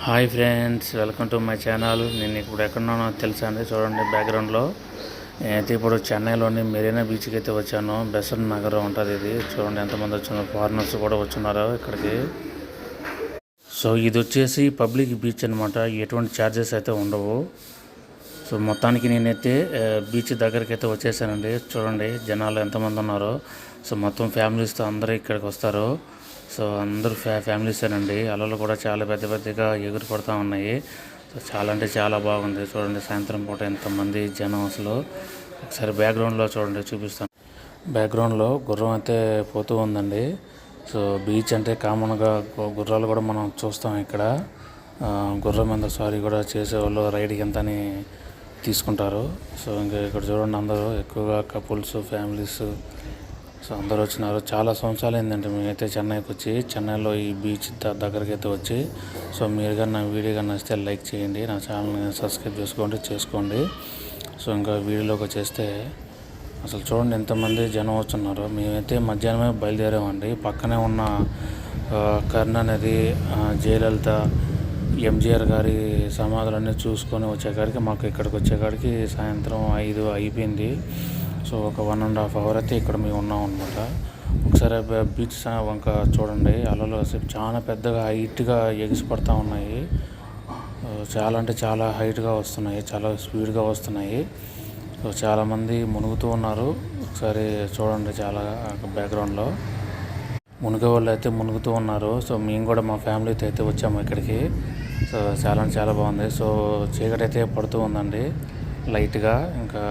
Hi friends, welcome to my channel. నేను ఇప్పుడు ఎక్కడున్నానో తెలుసా అండి? చూడండి బ్యాక్గ్రౌండ్లో. నేనైతే ఇప్పుడు చెన్నైలోని మెరీనా బీచ్కి అయితే వచ్చాను. బెసంట్ నగరం ఉంటుంది ఇది. చూడండి ఎంతమంది వచ్చినారు, ఫారినర్స్ కూడా వచ్చినారు ఇక్కడికి. సో ఇది వచ్చేసి పబ్లిక్ బీచ్ అనమాట. ఎటువంటి ఛార్జెస్ అయితే ఉండవు. సో మొత్తానికి నేనైతే బీచ్ దగ్గరికి అయితే వచ్చేసానండి. చూడండి జనాలు ఎంతమంది ఉన్నారో. సో మొత్తం ఫ్యామిలీస్తో అందరూ ఇక్కడికి వస్తారు. సో అందరూ ఫ్యామిలీసేనండి. అలలు కూడా చాలా పెద్ద పెద్దగా ఎగురు పడుతూ ఉన్నాయి. సో చాలా అంటే చాలా బాగుంది. చూడండి సాయంత్రం పూట ఎంతమంది జనం అసలు. ఒకసారి బ్యాక్గ్రౌండ్లో చూడండి, చూపిస్తాను. బ్యాక్గ్రౌండ్లో గుర్రం అయితే పోతూ ఉందండి. సో బీచ్ అంటే కామన్గా గుర్రాలు కూడా మనం చూస్తాం ఇక్కడ. గుర్రం మీద సారీ కూడా చేసేవాళ్ళు రైడ్కి ఎంత అని తీసుకుంటారు. సో ఇంకా ఇక్కడ చూడండి అందరూ ఎక్కువగా కపుల్స్, ఫ్యామిలీస్, సో అందరూ వచ్చినారు. చాలా సంవత్సరాలు అయిందంటే మేమైతే చెన్నైకి వచ్చి, చెన్నైలో ఈ బీచ్ దగ్గరికి అయితే వచ్చి. సో మీరు కానీ నా వీడియో కానీ నచ్చితే లైక్ చేయండి, నా ఛానల్ని సబ్స్క్రైబ్ చేసుకోండి. సో ఇంకా వీడియోలోకి వచ్చేస్తే అసలు చూడండి ఎంతమంది జనం వచ్చున్నారు. మేమైతే మధ్యాహ్నమే బయలుదేరామండి. పక్కనే ఉన్న కరుణానిధి, జయలలిత, ఎంజీఆర్ గారి సమాధులన్నీ చూసుకొని వచ్చేకాడికి, మాకు ఇక్కడికి వచ్చేకాడికి సాయంత్రం 5 అయిపోయింది. సో ఒక 1.5 hour అయితే ఇక్కడ మేము ఉన్నాం అనమాట. ఒకసారి బీచ్ వంక చూడండి. అలలు అసలు చాలా పెద్దగా హైట్గా ఎగిసి పడుతూ ఉన్నాయి. చాలా అంటే చాలా హైట్గా వస్తున్నాయి, చాలా స్పీడ్గా వస్తున్నాయి. సో చాలామంది మునుగుతూ ఉన్నారు. ఒకసారి చూడండి, చాలా బ్యాక్గ్రౌండ్లో మునిగే వాళ్ళు అయితే మునుగుతూ ఉన్నారు. సో మేము కూడా మా ఫ్యామిలీతో అయితే వచ్చాము ఇక్కడికి. సో చాలా అంటే చాలా బాగుంది. సో చీకటి అయితే పడుతూ ఉందండి లైట్గా. ఇంకా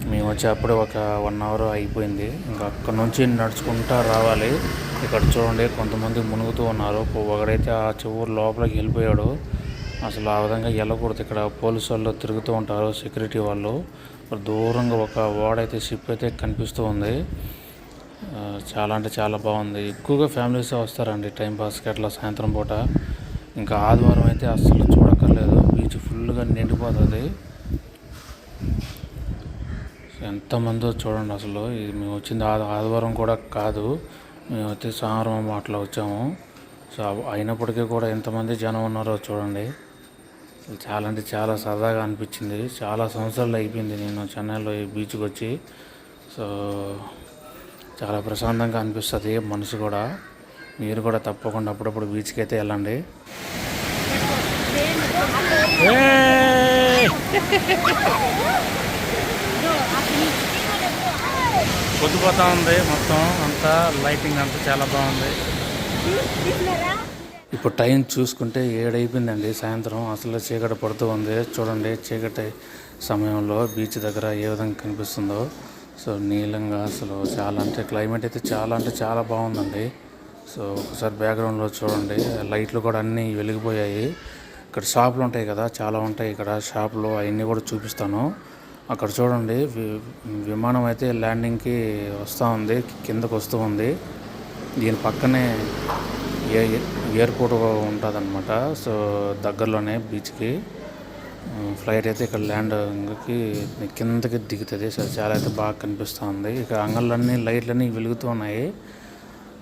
మేము వచ్చేప్పుడు ఒక 1 hour అయిపోయింది. ఇంకా అక్కడ నుంచి నడుచుకుంటూ రావాలి. ఇక్కడ చూడండి కొంతమంది మునుగుతూ ఉన్నారు. ఒకడైతే ఆ చివరి లోపలికి వెళ్ళిపోయాడు. అసలు ఆ విధంగా వెళ్ళకూడదు. ఇక్కడ పోలీసు వాళ్ళు తిరుగుతూ ఉంటారు, సెక్యూరిటీ వాళ్ళు. దూరంగా ఒక ఓడైతే షిప్ అయితే కనిపిస్తూ ఉంది. చాలా అంటే చాలా బాగుంది. ఎక్కువగా ఫ్యామిలీస్ వస్తారండి టైంపాస్కి అట్లా సాయంత్రం పూట. ఇంకా ఆదివారం అయితే అస్సలు చూడక్కర్లేదు, బీచ్ ఫుల్గా నిండిపోతుంది. ఎంతమందో చూడండి అసలు. ఇది మేము వచ్చింది ఆదివారం కూడా కాదు, మేము అయితే సోమవారం అట్లా వచ్చాము. సో అయినప్పటికీ కూడా ఎంతమంది జనం ఉన్నారో చూడండి. చాలా అంటే చాలా సరదాగా అనిపించింది. చాలా సంవత్సరాలు అయిపోయింది నేను చెన్నైలో ఈ బీచ్కి వచ్చి. సో చాలా ప్రశాంతంగా అనిపిస్తుంది మనసు కూడా. మీరు కూడా తప్పకుండా అప్పుడప్పుడు బీచ్కి అయితే వెళ్ళండి. పొద్దుపోతూ ఉంది, మొత్తం అంతా లైటింగ్ అంతా చాలా బాగుంది. ఇప్పుడు టైం చూసుకుంటే 7 అయిపోయిందండి సాయంత్రం. అసలు చీకటి పడుతూ ఉంది. చూడండి చీకటి సమయంలో బీచ్ దగ్గర ఏ విధంగా కనిపిస్తుందో. సో నీలంగా అసలు చాలా అంటే క్లైమేట్ అయితే చాలా అంటే చాలా బాగుందండి. సో ఒకసారి బ్యాక్గ్రౌండ్లో చూడండి, లైట్లు కూడా అన్నీ వెలిగిపోయాయి. ఇక్కడ షాపులు ఉంటాయి కదా, చాలా ఉంటాయి ఇక్కడ షాపులు, అవన్నీ కూడా చూపిస్తాను. అక్కడ చూడండి విమానం అయితే ల్యాండింగ్కి వస్తూ ఉంది, కిందకు వస్తూ ఉంది. దీని పక్కనే ఎయిర్పోర్ట్ ఉంటుంది అనమాట. సో దగ్గరలోనే బీచ్కి ఫ్లైట్ అయితే ఇక్కడ ల్యాండ్కి కిందకి దిగుతుంది. సో చాలా అయితే బాగా కనిపిస్తూ ఉంది. ఇక అంగళ్ళన్నీ లైట్లన్నీ వెలుగుతూ ఉన్నాయి.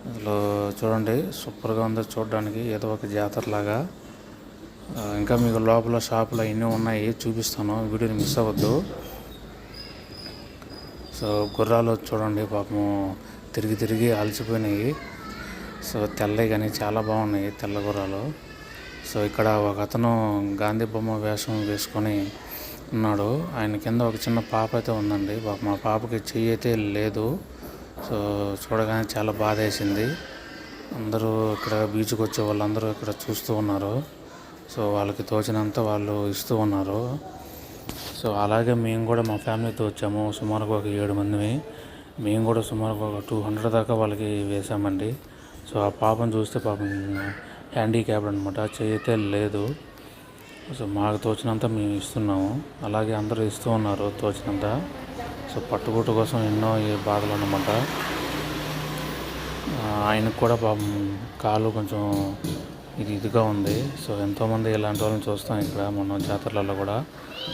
అసలు చూడండి సూపర్గా ఉంది చూడడానికి, ఏదో ఒక జాతరలాగా. ఇంకా మీకు లోపల షాపులు అవన్నీ ఉన్నాయి, చూపిస్తాను, వీడియోని మిస్ అవ్వద్దు. సో గుర్రాలు చూడండి పాపం తిరిగి తిరిగి అలసిపోయినాయి. సో తెల్లవి కానీ చాలా బాగున్నాయి తెల్ల గుర్రాలు. సో ఇక్కడ ఒక అతను గాంధీ బొమ్మ వేషం వేసుకొని ఉన్నాడు. ఆయన కింద ఒక చిన్న పాప అయితే ఉందండి. మా పాపకి చెయ్యి అయితే లేదు. సో చూడగానే చాలా బాధ వేసింది. అందరూ ఇక్కడ బీచ్కి వచ్చే వాళ్ళందరూ ఇక్కడ చూస్తూ ఉన్నారు. సో వాళ్ళకి తోచినంత వాళ్ళు ఇస్తూ ఉన్నారు. సో అలాగే మేము కూడా మా ఫ్యామిలీతో వచ్చాము. సుమారుగా ఒక 7 మందిని. మేము కూడా సుమారుగా ఒక 200 దాకా వాళ్ళకి వేసామండి. సో ఆ పాపను చూస్తే పాపం హ్యాండిక్యాప్డ్ అనమాట, చేయితే లేదు. సో మాకు తోచినంత మేము ఇస్తున్నాము, అలాగే అందరూ ఇస్తూ ఉన్నారు తోచినంత. సో పట్టుబుట్టు కోసం ఎన్నో బాధలు అన్నమాట. ఆయనకు కూడా పాపం కాలు కొంచెం ఇదిగా ఉంది. సో ఎంతోమంది ఇలాంటి వాళ్ళని చూస్తాం ఇక్కడ మన జాతరలలో కూడా.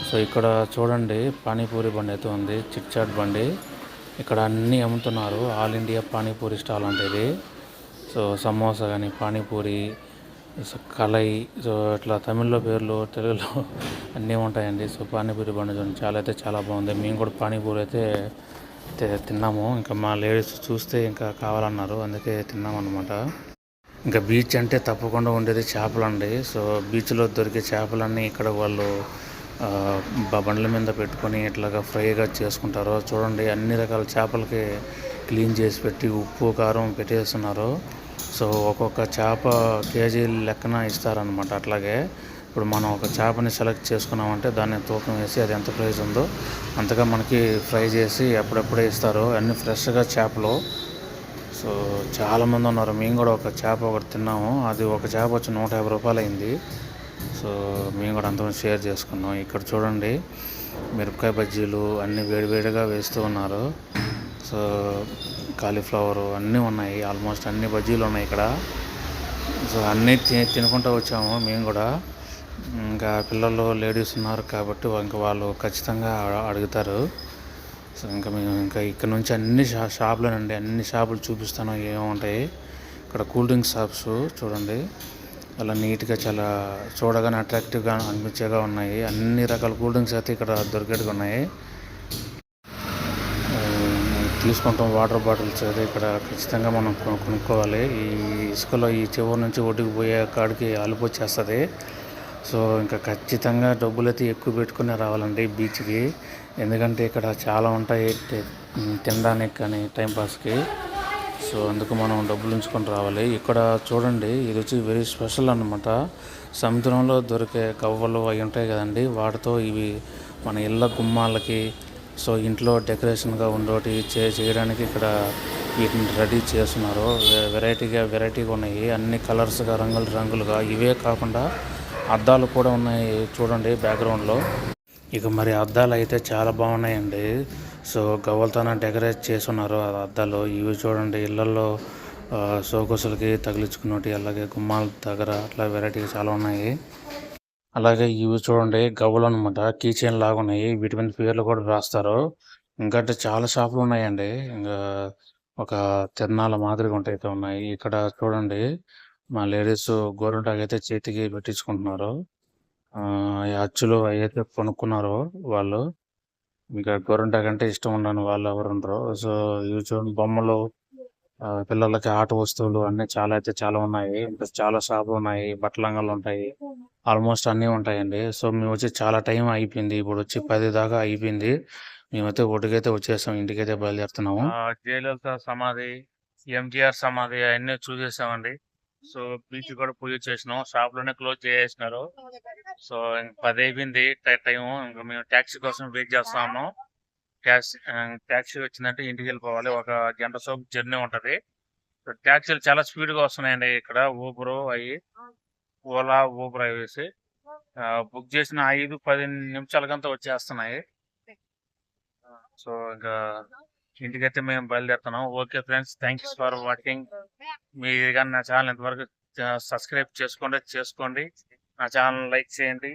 సో ఇక్కడ చూడండి పానీపూరి బండి అయితే ఉంది, చిట్ చాట్ బండి. ఇక్కడ అన్నీ అమ్ముతున్నారు. ఆల్ ఇండియా పానీపూరి స్టాల్ అంటే ఇది. సో సమోసా కానీ, పానీపూరి, సో కలై సో ఇట్లా తమిళ్లో పేర్లు తెలుగులో అన్నీ ఉంటాయండి. సో పానీపూరి బండి చూడండి చాలా అయితే చాలా బాగుంది. మేము కూడా పానీపూరి అయితే తిన్నాము. ఇంకా మా లేడీస్ చూస్తే ఇంకా కావాలన్నారు, అందుకే తిన్నామన్నమాట. ఇంకా బీచ్ అంటే తప్పకుండా ఉండేది చేపలండి. సో బీచ్లో దొరికే చేపలన్నీ ఇక్కడ వాళ్ళు బండ్ల మీద పెట్టుకొని ఇట్లాగా ఫ్రైగా చేసుకుంటారు. చూడండి అన్ని రకాల చేపలకి క్లీన్ చేసి పెట్టి ఉప్పు కారం పెట్టేస్తున్నారు. సో ఒక్కొక్క చేప కేజీ లెక్కన ఇస్తారనమాట. అట్లాగే ఇప్పుడు మనం ఒక చేపని సెలెక్ట్ చేసుకున్నామంటే దాన్ని తూకం వేసి అది ఎంత ప్రైస్ ఉందో అంతగా మనకి ఫ్రై చేసి అప్పుడప్పుడే ఇస్తారు. అన్ని ఫ్రెష్గా చేపలు. సో చాలామంది ఉన్నారు. మేము కూడా ఒక చేప ఒకటి తిన్నాము. అది ఒక చేప వచ్చి 150 రూపాయలు అయింది. సో మేము కూడా అంతమంది షేర్ చేసుకున్నాం. ఇక్కడ చూడండి మిరపకాయ బజ్జీలు అన్నీ వేడివేడిగా వేస్తూ ఉన్నారు. సో కాలీఫ్లవరు అన్నీ ఉన్నాయి. ఆల్మోస్ట్ అన్ని బజ్జీలు ఉన్నాయి ఇక్కడ. సో అన్నీ తినుకుంటూ వచ్చాము మేము కూడా. ఇంకా పిల్లలు లేడీస్ ఉన్నారు కాబట్టి ఇంకా వాళ్ళు ఖచ్చితంగా అడుగుతారు. సో ఇంకా మేము ఇంకా ఇక్కడ నుంచి అన్ని షాపులేనండి, అన్ని షాపులు చూపిస్తాను ఏముంటాయి. ఇక్కడ కూల్ డ్రింక్స్ షాప్స్ చూడండి చాలా నీట్గా చాలా చూడగానే అట్రాక్టివ్గా అనిపించేగా ఉన్నాయి. అన్ని రకాల కూల్ డ్రింక్స్ అయితే ఇక్కడ దొరికేట్టుగా ఉన్నాయి. తీసుకుంటాం వాటర్ బాటిల్స్ అయితే ఇక్కడ ఖచ్చితంగా మనం కొనుక్కోవాలి. ఈ ఇసుకలో ఈ చివరి నుంచి ఒడ్డుకు పోయే కాడికి అలుపు వచ్చేస్తుంది. సో ఇంకా ఖచ్చితంగా డబ్బులు అయితే ఎక్కువ పెట్టుకునే రావాలండి బీచ్కి. ఎందుకంటే ఇక్కడ చాలా ఉంటాయి తినడానికి కానీ టైంపాస్కి. సో అందుకు మనం డబ్బులు ఉంచుకొని రావాలి. ఇక్కడ చూడండి ఇది వచ్చి వెరీ స్పెషల్ అన్నమాట. సముద్రంలో దొరికే గవ్వలు అవి ఉంటాయి కదండి, వాటితో ఇవి మన ఇళ్ళ గుమ్మాలకి సో ఇంట్లో డెకరేషన్గా ఉండోటి చేయడానికి ఇక్కడ వీటిని రెడీ చేస్తున్నారు. వెరైటీగా ఉన్నాయి. అన్ని కలర్స్గా రంగులుగా. ఇవే కాకుండా అద్దాలు కూడా ఉన్నాయి చూడండి బ్యాక్గ్రౌండ్లో. ఇక మరి అద్దాలు అయితే చాలా బాగున్నాయండి. సో గవ్వలతోనే డెకరేట్ చేస్తున్నారు ఆ అద్దాలు. ఇవి చూడండి ఇళ్ళల్లో షోకేసులకి తగిలించుకున్నట్టు, అలాగే గుమ్మాల దగ్గర అట్లా వెరైటీగా చాలా ఉన్నాయి. అలాగే ఇవి చూడండి గవ్వలు అనమాట, కీ చైన్ లాగా ఉన్నాయి. వీటి మీద పేర్లు కూడా రాస్తారు. ఇంకా చాలా షాపులు ఉన్నాయండి. ఇంకా ఒక తిరణాల మాదిరిగా అయితే ఉన్నాయి. ఇక్కడ చూడండి మా లేడీస్ గోరింటాకు అయితే చేతికి పెట్టించుకుంటున్నారు. ఈ అచ్చులు అవి అయితే కొనుక్కున్నారు వాళ్ళు. ఇంకా గోరింటాకు అంటే ఇష్టం ఉండని వాళ్ళు ఎవరు ఉండరు. సో ఇవి చూడండి బొమ్మలు, పిల్లలకి ఆట వస్తువులు అన్నీ చాలా ఉన్నాయి. ఇంకా చాలా షాపులు ఉన్నాయి. బట్టల అంగళ్ళు ఉంటాయి. ఆల్మోస్ట్ అన్నీ ఉంటాయండి. సో మేము వచ్చి చాలా టైం అయిపోయింది. ఇప్పుడు వచ్చి 10 దాకా అయిపోయింది. మేమైతే ఒడ్డుకైతే వచ్చేసాం, ఇంటికైతే బయలుదేరుతున్నాము. జయలలిత సమాధి, ఎంజిఆర్ సమాధి అవన్నీ చూసేసామండి. సో బీచ్ కూడా పూజ చేసినాం. షాప్లోనే క్లోజ్ చేసేసినారు. సో 10 అయిపోయింది టైం. ఇంకా మేము ట్యాక్సీ కోసం వెయిట్ చేస్తా ఉన్నాం. ట్యాక్సీ వచ్చిందంటే ఇంటికి వెళ్ళిపోవాలి. ఒక గంట సేపు జర్నీ ఉంటది. ట్యాక్సీలు చాలా స్పీడ్ గా వస్తున్నాయండి ఇక్కడ. ఊబర్ అవి, ఓలా, ఊబర్ అవేసి బుక్ చేసిన 5-10 నిమిషాలకంతా వచ్చేస్తున్నాయి. సో ఇంకా ఇంటికైతే మేము బయలుదేరుతున్నాం. Okay friends, thanks for watching. మీరు కానీ నా ఛానల్ ఇంతవరకు సబ్స్క్రైబ్ చేసుకోండి. నా ఛానల్ లైక్ చేయండి,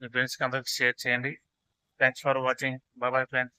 మీ ఫ్రెండ్స్కి అందరికి షేర్ చేయండి. Thanks for watching. Bye friends.